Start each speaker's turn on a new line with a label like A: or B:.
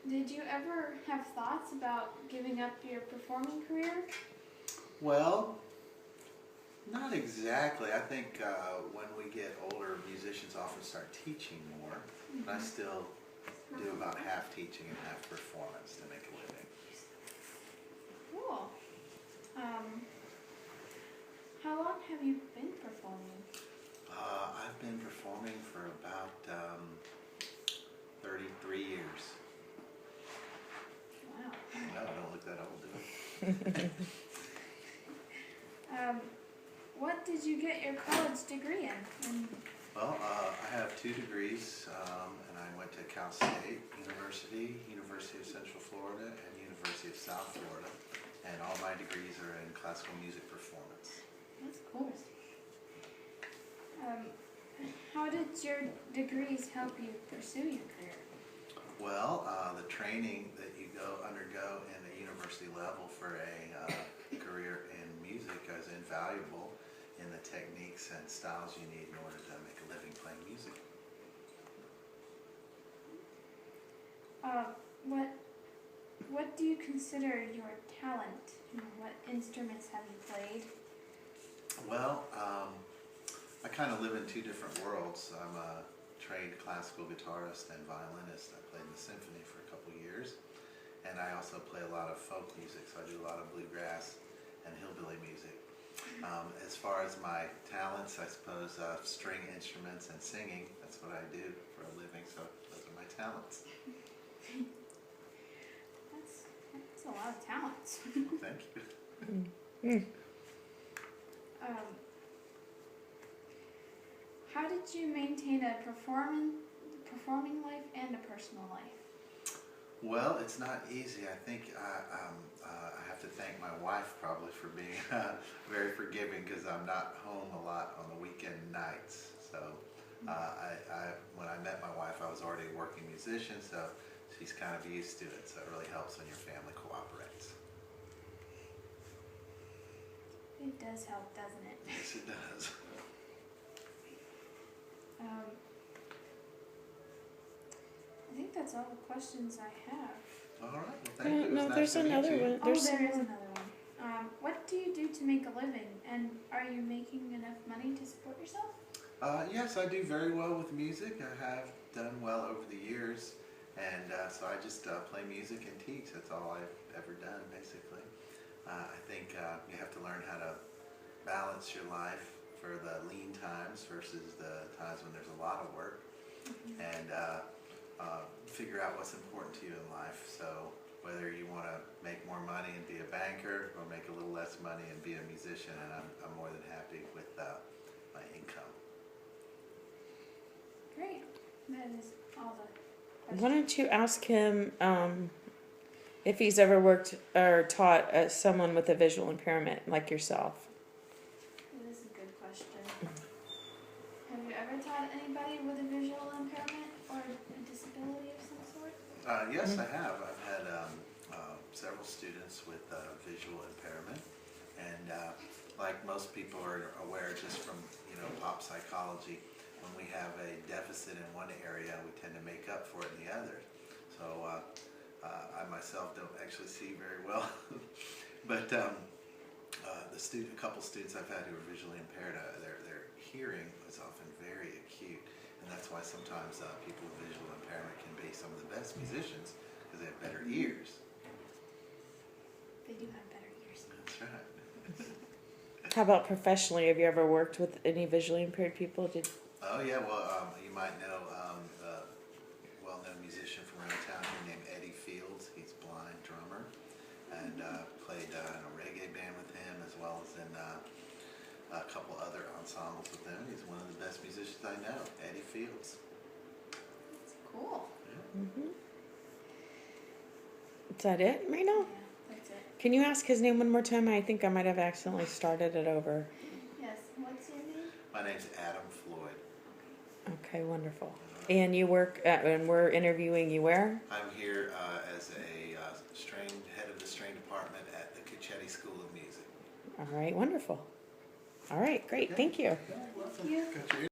A: Did you ever have thoughts about giving up your performing career?
B: Well, not exactly. I think when we get older, musicians often start teaching more. And I still do about half teaching and half performance to make a living.
A: Cool. How long have you been performing?
B: I've been performing for about 33 years.
A: Wow.
B: No, I don't look that old, do I?
A: What did you get your college degree in?
B: Well, I have 2 degrees, and I went to Cal State University, University of Central Florida, and University of South Florida. And all my degrees are in classical music performance.
A: That's cool. How did your degrees help you pursue your career?
B: Well, the training that you undergo in the university level for a career in music is invaluable in the techniques and styles you need in order to make a living playing music.
A: What do you consider your talent? What instruments have you played?
B: Well, I kind of live in 2 different worlds. I'm a trained classical guitarist and violinist. I played in the symphony for a couple years, and I also play a lot of folk music, so I do a lot of bluegrass and hillbilly music. As far as my talents, I suppose string instruments and singing, that's what I do for a living, so those are my talents.
A: That's a lot of talents.
B: Thank you.
A: How did you maintain a performing life and a personal life?
B: Well, it's not easy. I think I have to thank my wife probably for being very forgiving, because I'm not home a lot on the weekend nights. So when I met my wife, I was already a working musician, so she's kind of used to it. So it really helps when your family cooperates.
A: It does help, doesn't it?
B: Yes, it does.
A: I think that's all the questions I have.
B: All right. Well, thank you. It was
C: No,
B: nice
C: there's
B: to meet
C: another
B: you.
C: one.
A: There is another one. What do you do to make a living, and are you making enough money to support yourself?
B: Yes, I do very well with music. I have done well over the years, and so I just play music and teach. That's all I've ever done, basically. I think you have to learn how to balance your life for the lean times versus the times when there's a lot of work, and figure out what's important to you in life. So whether you want to make more money and be a banker, or make a little less money and be a musician, and I'm more than happy with my income.
A: Great. That is all the questions.
C: Why don't you ask him if he's ever worked or taught someone with a visual impairment like yourself?
A: That is a good question. Have you ever taught anybody with a visual impairment or a disability of some sort?
B: Yes, I have. I've had several students with visual impairment, and like most people are aware, just from pop psychology, when we have a deficit in one area, we tend to make up for it in the other. So I myself don't actually see very well, but a couple students I've had who are visually impaired, their hearing is often very acute, and that's why sometimes people with visual impairment can be some of the best musicians, because they have better ears.
A: They do have better ears.
B: That's right.
C: How about professionally? Have you ever worked with any visually impaired people?
B: Oh yeah, well you might know a well-known musician from around town here named Eddie Fields. He's a blind drummer, and played in a reggae band with him, as well as in a couple other ensembles with him. He's one of the best musicians I know, Eddie Fields.
A: That's cool.
B: Yeah.
C: Is that it, Marina?
A: Yeah, that's it.
C: Can you ask his name one more time? I think I might have accidentally started it over.
A: Yes. What's your name?
B: My name's Adam Floyd.
C: Okay, wonderful. And you work and we're interviewing you where?
B: I'm here as a head of the string department at the Cuccetti School of Music.
C: All right, wonderful. All right, great. Thank you.
B: You're welcome.
A: Thank you.
B: Got your